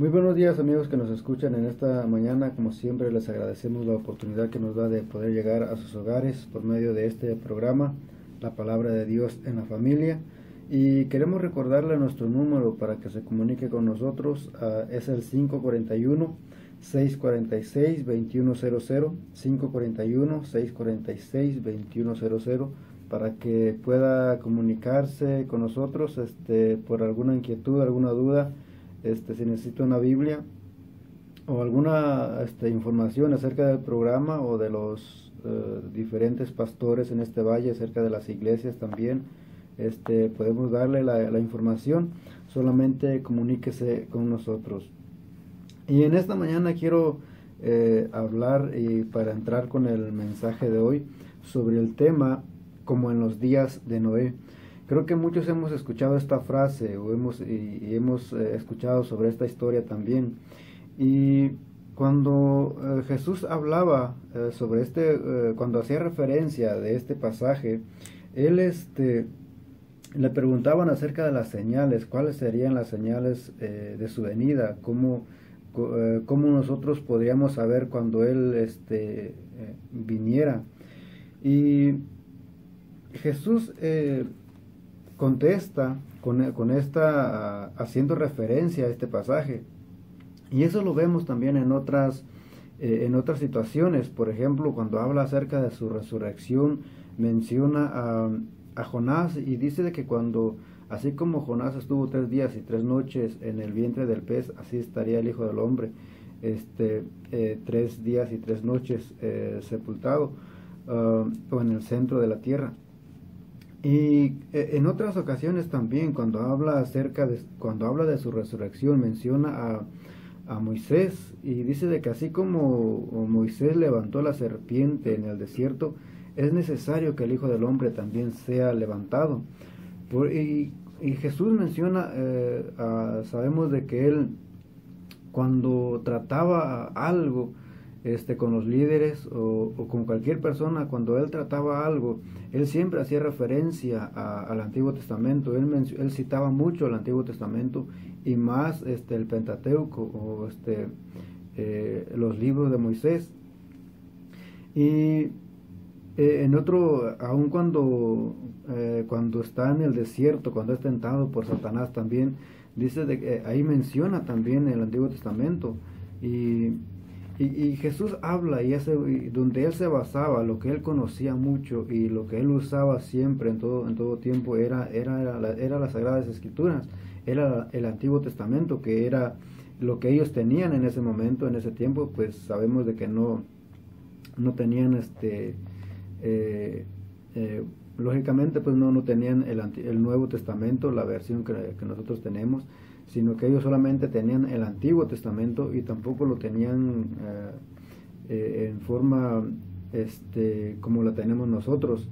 Muy buenos días amigos que nos escuchan en esta mañana. Como siempre les agradecemos la oportunidad que nos da de poder llegar a sus hogares por medio de este programa, La Palabra de Dios en la Familia. Y queremos recordarle nuestro número para que se comunique con nosotros. Es el 541-646-2100, 541-646-2100, para que pueda comunicarse con nosotros por alguna inquietud, alguna duda. Si necesita una Biblia o alguna información acerca del programa o de los diferentes pastores en este valle, acerca de las iglesias también, podemos darle la información. Solamente comuníquese con nosotros. Y en esta mañana quiero hablar, y para entrar con el mensaje de hoy, sobre el tema como en los días de Noé. Creo que muchos hemos escuchado esta frase o hemos escuchado sobre esta historia también. Y cuando Jesús hablaba sobre cuando hacía referencia de este pasaje, él le preguntaban acerca de las señales, cuáles serían las señales de su venida, cómo nosotros podríamos saber cuando él viniera. Y Jesús contesta haciendo referencia a este pasaje, y eso lo vemos también en otras situaciones. Por ejemplo, cuando habla acerca de su resurrección, menciona a Jonás, y dice de que así como Jonás estuvo 3 días y 3 noches en el vientre del pez, así estaría el Hijo del Hombre 3 días y 3 noches sepultado, o en el centro de la tierra. Y en otras ocasiones también, cuando habla de su resurrección, menciona a Moisés, y dice de que así como Moisés levantó la serpiente en el desierto, es necesario que el Hijo del Hombre también sea levantado. Y Jesús menciona, sabemos de que él, cuando trataba algo con los líderes o con cualquier persona, cuando él trataba algo, él siempre hacía referencia al Antiguo Testamento. Él citaba mucho el Antiguo Testamento, y más el Pentateuco, o los libros de Moisés. Y aun cuando está en el desierto, cuando es tentado por Satanás, también dice ahí menciona también el Antiguo Testamento. Y Jesús habla, y donde él se basaba, lo que él conocía mucho y lo que él usaba siempre en todo tiempo, era las Sagradas Escrituras, era el Antiguo Testamento, que era lo que ellos tenían en ese momento, en ese tiempo. Pues sabemos de que no tenían lógicamente pues no tenían el Nuevo Testamento, la versión que nosotros tenemos, sino que ellos solamente tenían el Antiguo Testamento, y tampoco lo tenían en forma como la tenemos nosotros,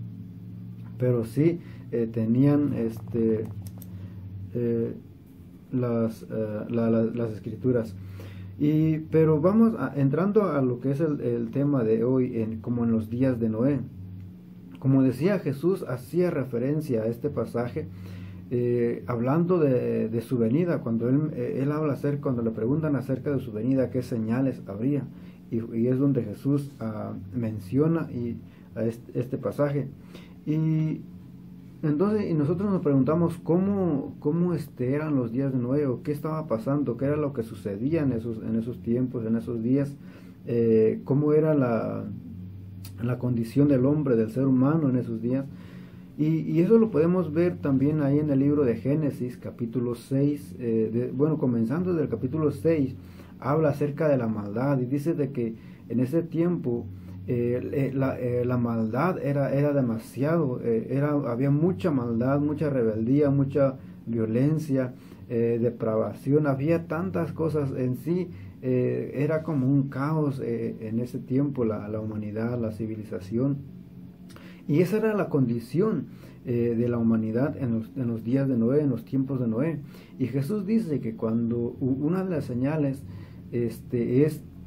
pero sí tenían las escrituras. Pero vamos entrando a lo que es el tema de hoy, como en los días de Noé. Como decía, Jesús hacía referencia a este pasaje, hablando de su venida. Cuando él habla cuando le preguntan acerca de su venida, qué señales habría, y es donde Jesús menciona este pasaje. Y entonces nosotros nos preguntamos cómo eran los días de Noé, o qué estaba pasando, qué era lo que sucedía en esos tiempos, en esos días, cómo era la condición del hombre, del ser humano en esos días. Y eso lo podemos ver también ahí en el libro de Génesis, capítulo 6, comenzando desde el capítulo 6, habla acerca de la maldad, y dice de que en ese tiempo la maldad era demasiado, había mucha maldad, mucha rebeldía, mucha violencia, depravación, había tantas cosas en sí. Era como un caos en ese tiempo, la humanidad, la civilización. Y esa era la condición de la humanidad en los días de Noé, en los tiempos de Noé. Y Jesús dice que cuando una de las señales es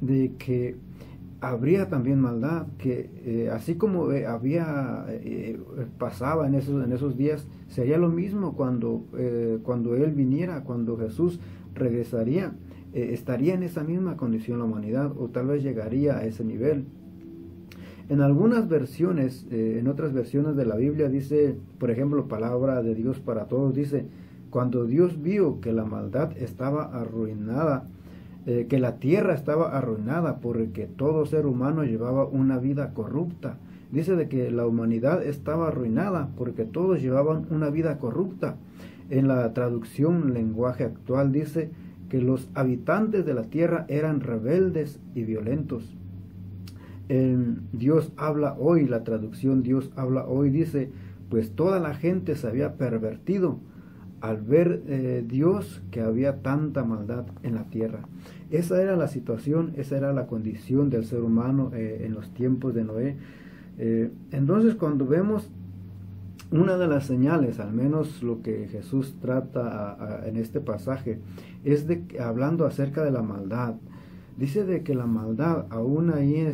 de que habría también maldad, que así como pasaba en esos días, sería lo mismo cuando Él viniera, cuando Jesús regresaría. estaría en esa misma condición la humanidad, o tal vez llegaría a ese nivel. En algunas versiones, en otras versiones de la Biblia dice, por ejemplo, palabra de Dios para todos, dice, cuando Dios vio que la maldad estaba arruinada, que la tierra estaba arruinada porque todo ser humano llevaba una vida corrupta. Dice de que la humanidad estaba arruinada porque todos llevaban una vida corrupta. En la traducción lenguaje actual dice que los habitantes de la tierra eran rebeldes y violentos. En Dios habla hoy, la traducción Dios habla hoy dice, pues toda la gente se había pervertido al ver Dios que había tanta maldad en la tierra. Esa era la situación, esa era la condición del ser humano en los tiempos de Noé. Entonces cuando vemos una de las señales, al menos lo que Jesús trata en este pasaje, es de hablando acerca de la maldad. Dice de que la maldad, aún ahí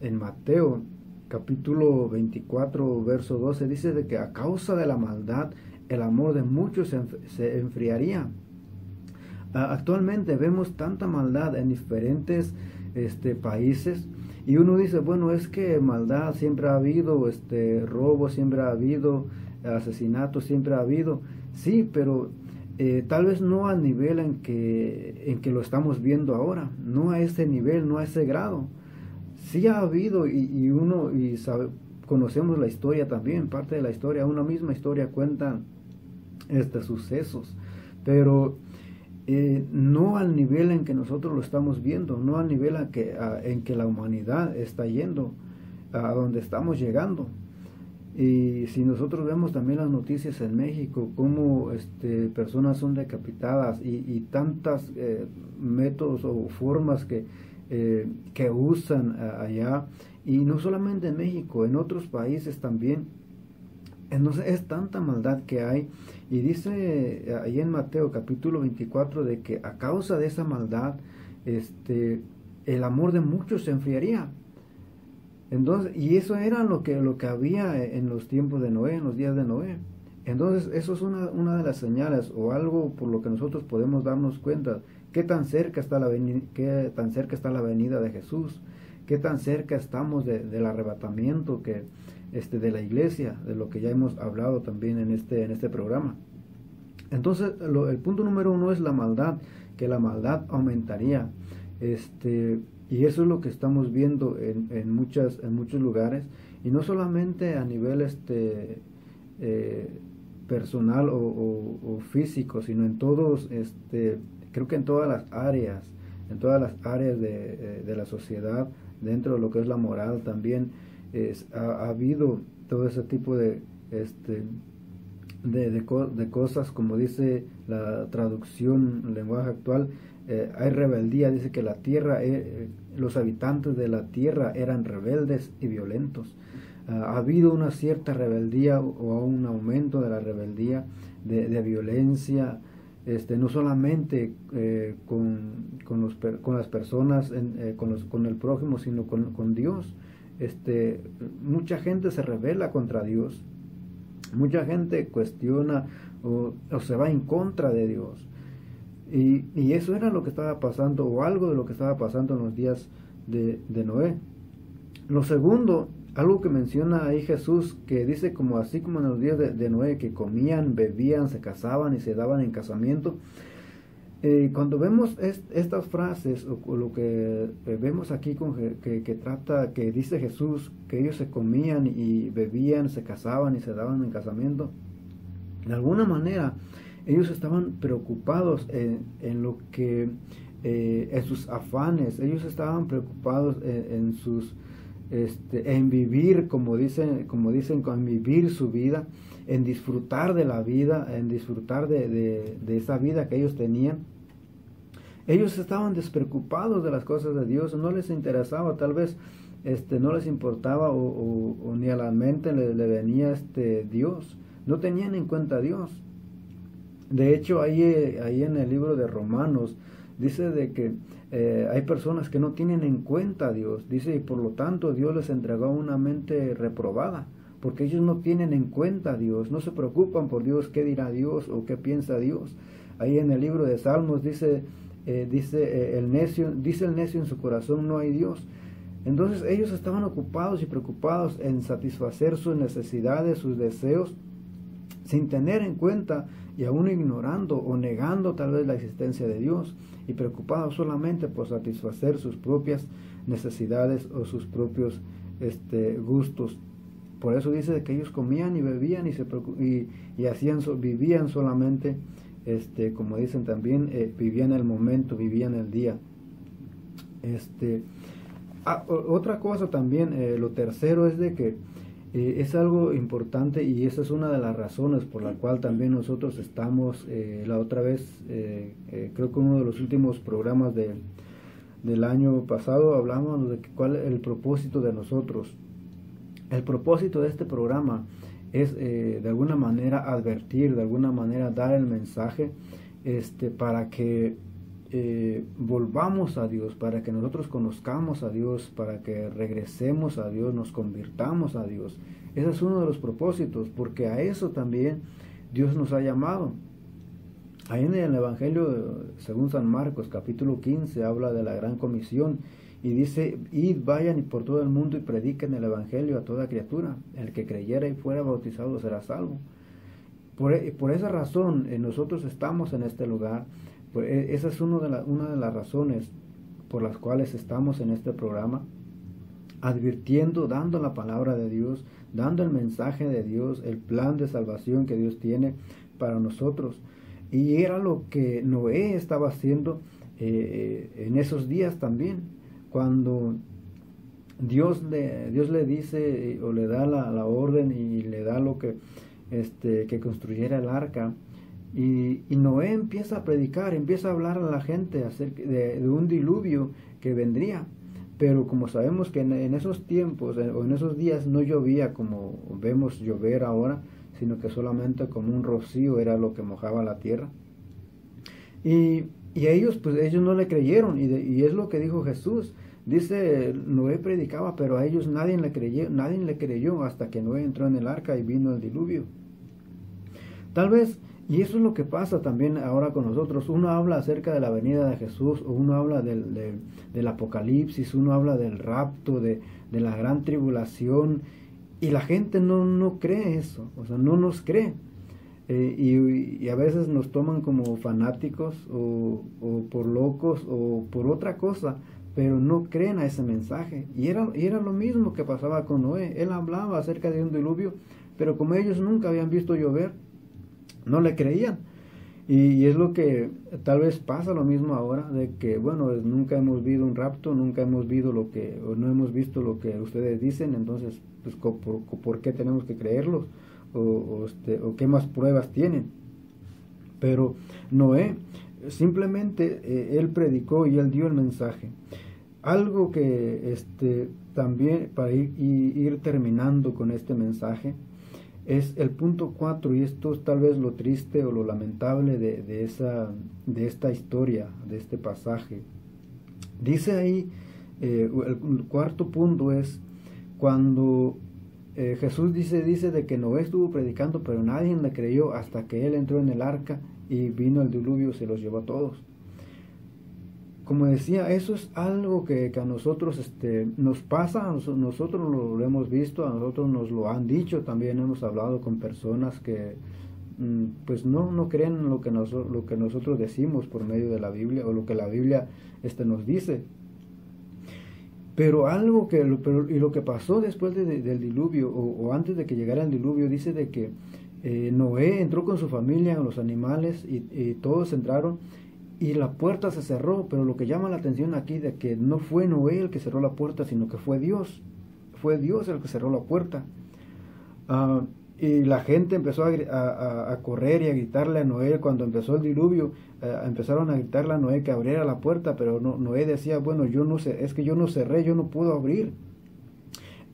en Mateo capítulo 24 verso 12, dice de que a causa de la maldad el amor de muchos se enfriaría. Actualmente vemos tanta maldad en diferentes países, y uno dice, bueno, es que maldad siempre ha habido, robo siempre ha habido, asesinato siempre ha habido. Sí, pero tal vez no al nivel en que lo estamos viendo ahora, no a ese nivel, no a ese grado. Sí ha habido, conocemos la historia también, parte de la historia, una misma historia cuenta sucesos, pero no al nivel en que nosotros lo estamos viendo, no al nivel en que la humanidad está yendo, a donde estamos llegando. Y si nosotros vemos también las noticias en México, cómo personas son decapitadas y tantas métodos o formas que usan allá, y no solamente en México, en otros países también. Entonces es tanta maldad que hay, y dice ahí en Mateo capítulo 24 de que a causa de esa maldad el amor de muchos se enfriaría. Entonces, y eso era lo que había en los tiempos de Noé, en los días de Noé. Entonces eso es una de las señales, o algo por lo que nosotros podemos darnos cuenta qué tan cerca está la venida de Jesús, qué tan cerca estamos del arrebatamiento de la iglesia, de lo que ya hemos hablado también en este programa. Entonces el punto número 1 es la maldad, que la maldad aumentaría, y eso es lo que estamos viendo en muchos lugares, y no solamente a nivel personal o físico, sino en todos, creo que en todas las áreas de la sociedad, dentro de lo que es la moral también. Ha habido todo ese tipo de cosas, como dice la traducción lenguaje actual. Hay rebeldía, dice que la tierra, los habitantes de la tierra eran rebeldes y violentos. Ha habido una cierta rebeldía o un aumento de la rebeldía, de violencia, no solamente con las personas, con el prójimo, sino con Dios. Mucha gente se rebela contra Dios, mucha gente cuestiona o se va en contra de Dios, y eso era lo que estaba pasando, o algo de lo que estaba pasando en los días de Noé. Lo segundo, algo que menciona ahí Jesús, que dice así como en los días de Noé, que comían, bebían, se casaban y se daban en casamiento. Cuando vemos estas frases, o lo que vemos aquí que dice Jesús, que ellos se comían y bebían, se casaban y se daban en casamiento, de alguna manera ellos estaban preocupados en lo que en sus afanes, ellos estaban preocupados en vivir, como dicen, en vivir su vida, en disfrutar de la vida, en disfrutar de esa vida que ellos tenían. Ellos estaban despreocupados de las cosas de Dios, no les interesaba, tal vez no les importaba, o ni a la mente le venía Dios, no tenían en cuenta a Dios. De hecho, ahí en el libro de Romanos dice de que hay personas que no tienen en cuenta a Dios, dice, y por lo tanto Dios les entregó una mente reprobada, porque ellos no tienen en cuenta a Dios, no se preocupan por Dios, qué dirá Dios o qué piensa Dios. Ahí en el libro de Salmos dice dice el necio en su corazón, no hay Dios. Entonces ellos estaban ocupados y preocupados en satisfacer sus necesidades, sus deseos, sin tener en cuenta y aún ignorando o negando tal vez la existencia de Dios, y preocupados solamente por satisfacer sus propias necesidades o sus propios gustos. Por eso dice que ellos comían y bebían y vivían solamente, como dicen también, vivían el momento, vivían el día. Otra cosa también, lo tercero es de que es algo importante, y esa es una de las razones por la cual también nosotros estamos, la otra vez, creo que uno de los últimos programas del año pasado hablamos de cuál es el propósito de nosotros. El propósito de este programa es de alguna manera advertir, de alguna manera dar el mensaje para que volvamos a Dios, para que nosotros conozcamos a Dios, para que regresemos a Dios, nos convirtamos a Dios. Ese es uno de los propósitos, porque a eso también Dios nos ha llamado. Ahí en el Evangelio según San Marcos, capítulo 15, habla de la gran comisión y dice: id, vayan y por todo el mundo y prediquen el Evangelio a toda criatura. El que creyera y fuera bautizado será salvo. Por esa razón nosotros estamos en este lugar. Pues esa es una de las razones por las cuales estamos en este programa, advirtiendo, dando la palabra de Dios, dando el mensaje de Dios, el plan de salvación que Dios tiene para nosotros. Y era lo que Noé estaba haciendo en esos días también, cuando Dios le dice o le da la orden y le da lo que construyera el arca. Y Noé empieza a predicar, empieza a hablar a la gente acerca de un diluvio que vendría. Pero como sabemos que en esos tiempos o en esos días no llovía como vemos llover ahora, sino que solamente como un rocío era lo que mojaba la tierra. Y ellos no le creyeron, y es lo que dijo Jesús. Dice, Noé predicaba, pero a ellos nadie le creyó hasta que Noé entró en el arca y vino el diluvio. Tal vez. Y eso es lo que pasa también ahora con nosotros. Uno habla acerca de la venida de Jesús, o uno habla del Apocalipsis, uno habla del rapto, de la gran tribulación, y la gente no cree eso, o sea, no nos cree. Y a veces nos toman como fanáticos, o por locos, o por otra cosa, pero no creen a ese mensaje. Y era lo mismo que pasaba con Noé. Él hablaba acerca de un diluvio, pero como ellos nunca habían visto llover, no le creían. Y es lo que tal vez pasa lo mismo ahora, de que nunca hemos visto un rapto, nunca hemos visto no hemos visto lo que ustedes dicen, entonces pues ¿por qué tenemos que creerlos? O qué más pruebas tienen. Pero Noé simplemente él predicó y él dio el mensaje. Algo que también para ir terminando con este mensaje es el punto 4, y esto es tal vez lo triste o lo lamentable de esta historia, de este pasaje. Dice ahí, el cuarto punto es cuando Jesús dice de que Noé estuvo predicando, pero nadie le creyó hasta que él entró en el arca y vino el diluvio y se los llevó a todos. Como decía, eso es algo que a nosotros nos pasa, nosotros lo hemos visto, a nosotros nos lo han dicho, también hemos hablado con personas que pues no creen lo que nosotros decimos por medio de la Biblia, o lo que la Biblia nos dice. Pero lo que pasó después del diluvio, o antes de que llegara el diluvio, dice de que Noé entró con su familia, los animales, y todos entraron, y la puerta se cerró. Pero lo que llama la atención aquí de que no fue Noé el que cerró la puerta, sino que fue Dios. Fue Dios el que cerró la puerta. Y la gente empezó a correr y a gritarle a Noé cuando empezó el diluvio. Empezaron a gritarle a Noé que abriera la puerta, pero Noé decía, yo no sé, es que yo no cerré, yo no puedo abrir.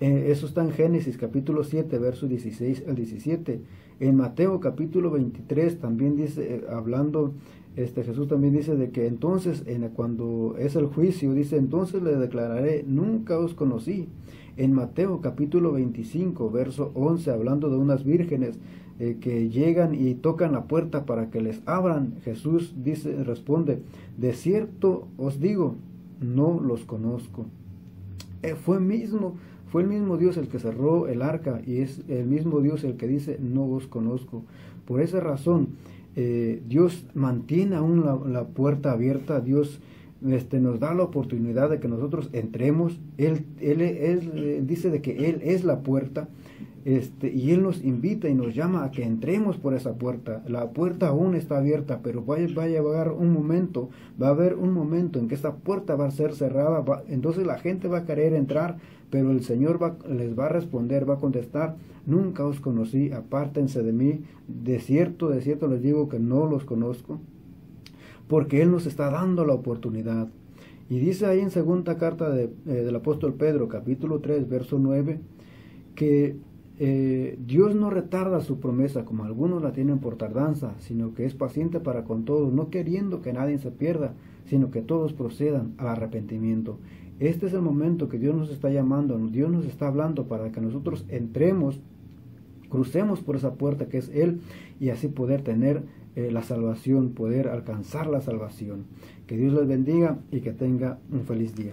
Eso está en Génesis capítulo 7, versos 16 al 17. En Mateo capítulo 23 también dice, hablando, Jesús también dice de que entonces, cuando es el juicio, dice, entonces le declararé, nunca os conocí. En Mateo capítulo 25, verso 11, hablando de unas vírgenes que llegan y tocan la puerta para que les abran, Jesús responde, de cierto os digo, no los conozco. Fue el mismo Dios el que cerró el arca, y es el mismo Dios el que dice, no os conozco. Por esa razón, Dios mantiene aún la puerta abierta. Dios nos da la oportunidad de que nosotros entremos. Él dice de que Él es la puerta, y Él nos invita y nos llama a que entremos por esa puerta. La puerta aún está abierta, pero va a llegar un momento, va a haber un momento en que esta puerta va a ser cerrada, entonces la gente va a querer entrar, pero el Señor les va a responder, va a contestar, nunca os conocí, apártense de mí, de cierto les digo que no los conozco, porque Él nos está dando la oportunidad. Y dice ahí en segunda carta del apóstol Pedro, capítulo 3, verso 9, que Dios no retarda su promesa como algunos la tienen por tardanza, sino que es paciente para con todos, no queriendo que nadie se pierda, sino que todos procedan al arrepentimiento. Este es el momento que Dios nos está llamando, Dios nos está hablando para que nosotros entremos, crucemos por esa puerta que es Él, y así poder tener la salvación, poder alcanzar la salvación. Que Dios les bendiga y que tenga un feliz día.